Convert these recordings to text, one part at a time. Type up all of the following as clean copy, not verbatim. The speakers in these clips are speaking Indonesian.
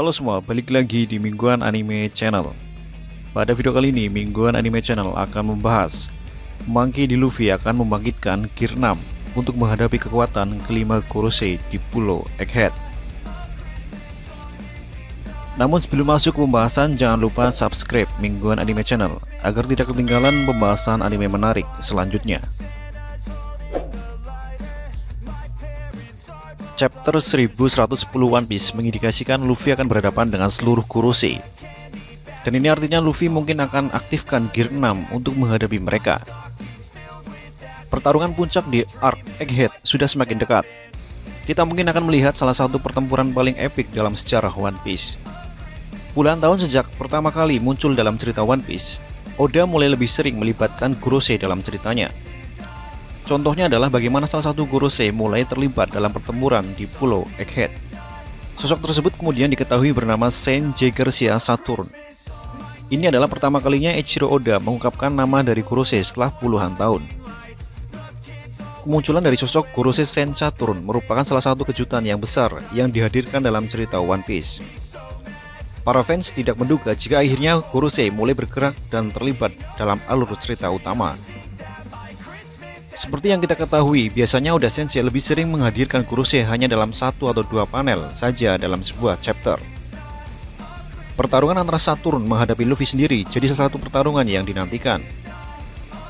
Halo semua, balik lagi di Mingguan Anime Channel. Pada video kali ini, Mingguan Anime Channel akan membahas Monkey D. Luffy akan membangkitkan Gear 6 untuk menghadapi kekuatan kelima Gorosei di Pulau Egghead. Namun sebelum masuk ke pembahasan, jangan lupa subscribe Mingguan Anime Channel agar tidak ketinggalan pembahasan anime menarik selanjutnya. Chapter 1110 One Piece mengindikasikan Luffy akan berhadapan dengan seluruh Gorosei. Dan ini artinya Luffy mungkin akan aktifkan Gear 6 untuk menghadapi mereka. Pertarungan puncak di Arc Egghead sudah semakin dekat. Kita mungkin akan melihat salah satu pertempuran paling epik dalam sejarah One Piece. Puluhan tahun sejak pertama kali muncul dalam cerita One Piece, Oda mulai lebih sering melibatkan Gorosei dalam ceritanya. Contohnya adalah bagaimana salah satu Gorosei mulai terlibat dalam pertempuran di Pulau Egghead. Sosok tersebut kemudian diketahui bernama Saint Jaegersia Saturn. Ini adalah pertama kalinya Eiichiro Oda mengungkapkan nama dari Gorosei setelah puluhan tahun. Kemunculan dari sosok Gorosei Saint Saturn merupakan salah satu kejutan yang besar yang dihadirkan dalam cerita One Piece. Para fans tidak menduga jika akhirnya Gorosei mulai bergerak dan terlibat dalam alur cerita utama. Seperti yang kita ketahui, biasanya Oda Sensei lebih sering menghadirkan Gorosei hanya dalam 1 atau 2 panel saja dalam sebuah chapter. Pertarungan antara Saturn menghadapi Luffy sendiri jadi salah satu pertarungan yang dinantikan.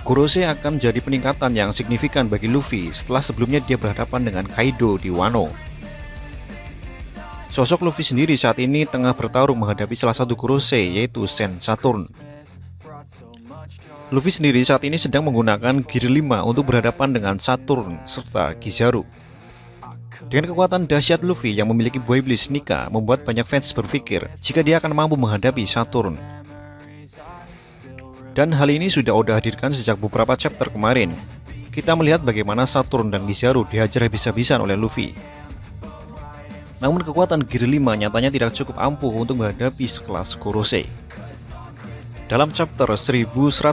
Gorosei akan jadi peningkatan yang signifikan bagi Luffy setelah sebelumnya dia berhadapan dengan Kaido di Wano. Sosok Luffy sendiri saat ini tengah bertarung menghadapi salah satu Gorosei, yaitu Saint Saturn. Luffy sendiri saat ini sedang menggunakan Gear 5 untuk berhadapan dengan Saturn serta Kizaru. Dengan kekuatan dahsyat Luffy yang memiliki buah iblis Nika membuat banyak fans berpikir jika dia akan mampu menghadapi Saturn. Dan hal ini sudah Oda hadirkan sejak beberapa chapter kemarin. Kita melihat bagaimana Saturn dan Kizaru dihajar habis-habisan oleh Luffy. Namun kekuatan Gear 5 nyatanya tidak cukup ampuh untuk menghadapi sekelas Gorosei. Dalam chapter 1109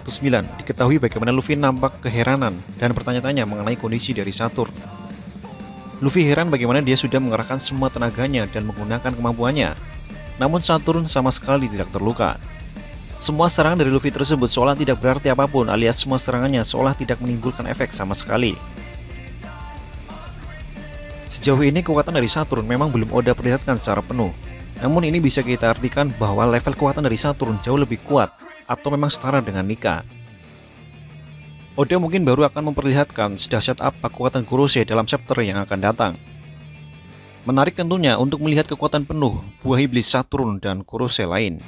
diketahui bagaimana Luffy nampak keheranan dan bertanya-tanya mengenai kondisi dari Saturn. Luffy heran bagaimana dia sudah mengerahkan semua tenaganya dan menggunakan kemampuannya, namun Saturn sama sekali tidak terluka. Semua serangan dari Luffy tersebut seolah tidak berarti apapun, alias semua serangannya seolah tidak menimbulkan efek sama sekali. Sejauh ini kekuatan dari Saturn memang belum Oda perlihatkan secara penuh. Namun ini bisa kita artikan bahwa level kekuatan dari Saturn jauh lebih kuat atau memang setara dengan Nika. Oda mungkin baru akan memperlihatkan sedahsyat apa kekuatan Gorosei dalam chapter yang akan datang. Menarik tentunya untuk melihat kekuatan penuh buah iblis Saturn dan Gorosei lain.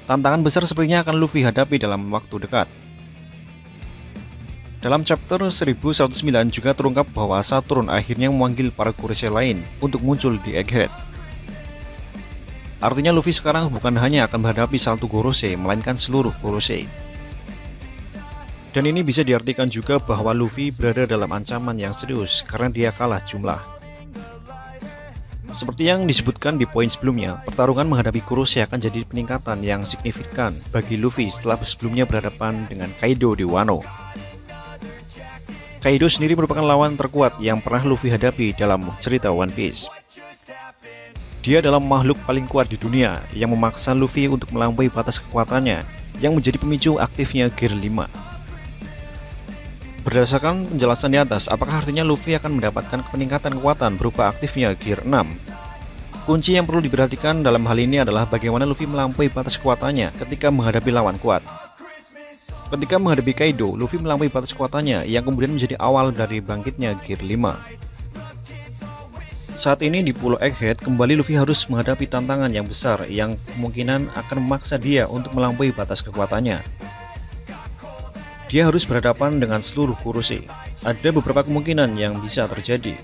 Tantangan besar sepertinya akan Luffy hadapi dalam waktu dekat. Dalam chapter 1109 juga terungkap bahwa Saturn akhirnya memanggil para Gorosei lain untuk muncul di Egghead. Artinya Luffy sekarang bukan hanya akan menghadapi satu Gorosei, melainkan seluruh Gorosei. Dan ini bisa diartikan juga bahwa Luffy berada dalam ancaman yang serius karena dia kalah jumlah. Seperti yang disebutkan di poin sebelumnya, pertarungan menghadapi Gorosei akan jadi peningkatan yang signifikan bagi Luffy setelah sebelumnya berhadapan dengan Kaido di Wano. Kaido sendiri merupakan lawan terkuat yang pernah Luffy hadapi dalam cerita One Piece. Dia adalah makhluk paling kuat di dunia yang memaksa Luffy untuk melampaui batas kekuatannya yang menjadi pemicu aktifnya Gear 5. Berdasarkan penjelasan di atas, apakah artinya Luffy akan mendapatkan peningkatan kekuatan berupa aktifnya Gear 6? Kunci yang perlu diperhatikan dalam hal ini adalah bagaimana Luffy melampaui batas kekuatannya ketika menghadapi lawan kuat. Ketika menghadapi Kaido, Luffy melampaui batas kekuatannya yang kemudian menjadi awal dari bangkitnya Gear 5. Saat ini di Pulau Egghead, kembali Luffy harus menghadapi tantangan yang besar yang kemungkinan akan memaksa dia untuk melampaui batas kekuatannya. Dia harus berhadapan dengan seluruh Gorosei. Ada beberapa kemungkinan yang bisa terjadi.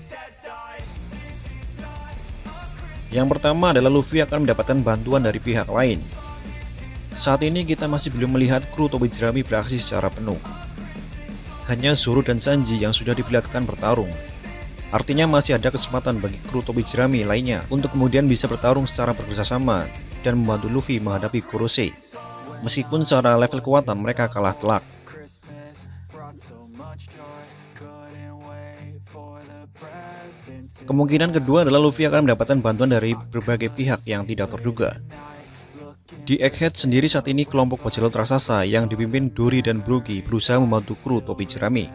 Yang pertama adalah Luffy akan mendapatkan bantuan dari pihak lain. Saat ini kita masih belum melihat kru topi jerami beraksi secara penuh. Hanya Zoro dan Sanji yang sudah diperlihatkan bertarung. Artinya masih ada kesempatan bagi kru topi jerami lainnya untuk kemudian bisa bertarung secara bekerjasama dan membantu Luffy menghadapi Gorosei. Meskipun secara level kekuatan mereka kalah telak. Kemungkinan kedua adalah Luffy akan mendapatkan bantuan dari berbagai pihak yang tidak terduga. Di Egghead sendiri saat ini kelompok bajak laut raksasa yang dipimpin Dory dan Brogy berusaha membantu kru topi jerami.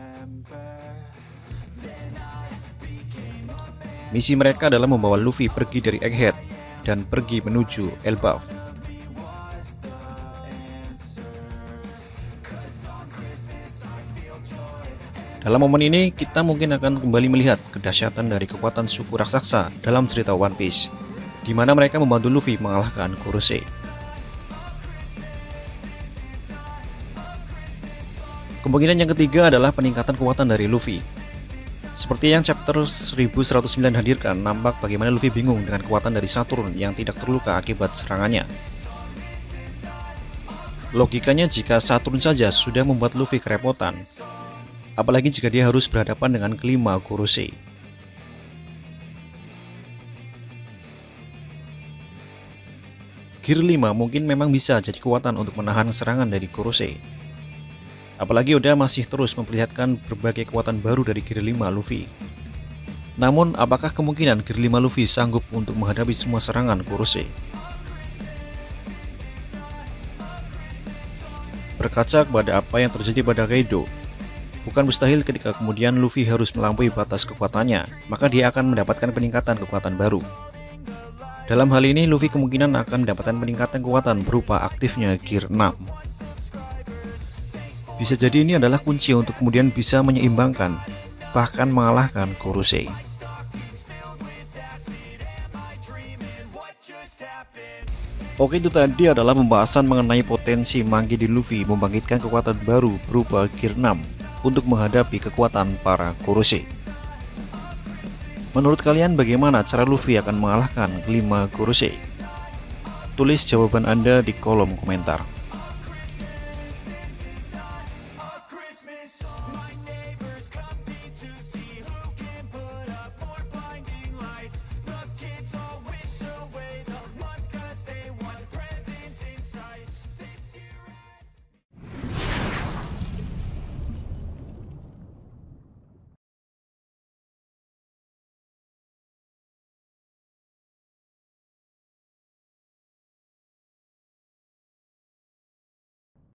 Misi mereka adalah membawa Luffy pergi dari Egghead dan pergi menuju Elbaf. Dalam momen ini, kita mungkin akan kembali melihat kedahsyatan dari kekuatan suku raksasa dalam cerita One Piece, di mana mereka membantu Luffy mengalahkan Kurosei. Kemungkinan yang ketiga adalah peningkatan kekuatan dari Luffy. Seperti yang chapter 1109 hadirkan, nampak bagaimana Luffy bingung dengan kekuatan dari Saturn yang tidak terluka akibat serangannya. Logikanya jika Saturn saja sudah membuat Luffy kerepotan, apalagi jika dia harus berhadapan dengan kelima Kurosei. Gear 5 mungkin memang bisa jadi kekuatan untuk menahan serangan dari Kurosei. Apalagi Oda masih terus memperlihatkan berbagai kekuatan baru dari Gear 5 Luffy. Namun, apakah kemungkinan Gear 5 Luffy sanggup untuk menghadapi semua serangan Kurosei? Berkaca kepada apa yang terjadi pada Kaido, bukan mustahil ketika kemudian Luffy harus melampaui batas kekuatannya, maka dia akan mendapatkan peningkatan kekuatan baru. Dalam hal ini, Luffy kemungkinan akan mendapatkan peningkatan kekuatan berupa aktifnya Gear 6. Bisa jadi ini adalah kunci untuk kemudian bisa menyeimbangkan, bahkan mengalahkan Kurosei. Oke, itu tadi adalah pembahasan mengenai potensi Monkey D. Luffy membangkitkan kekuatan baru berupa Gear 6 untuk menghadapi kekuatan para Kurosei. Menurut kalian bagaimana cara Luffy akan mengalahkan kelima Kurosei? Tulis jawaban Anda di kolom komentar.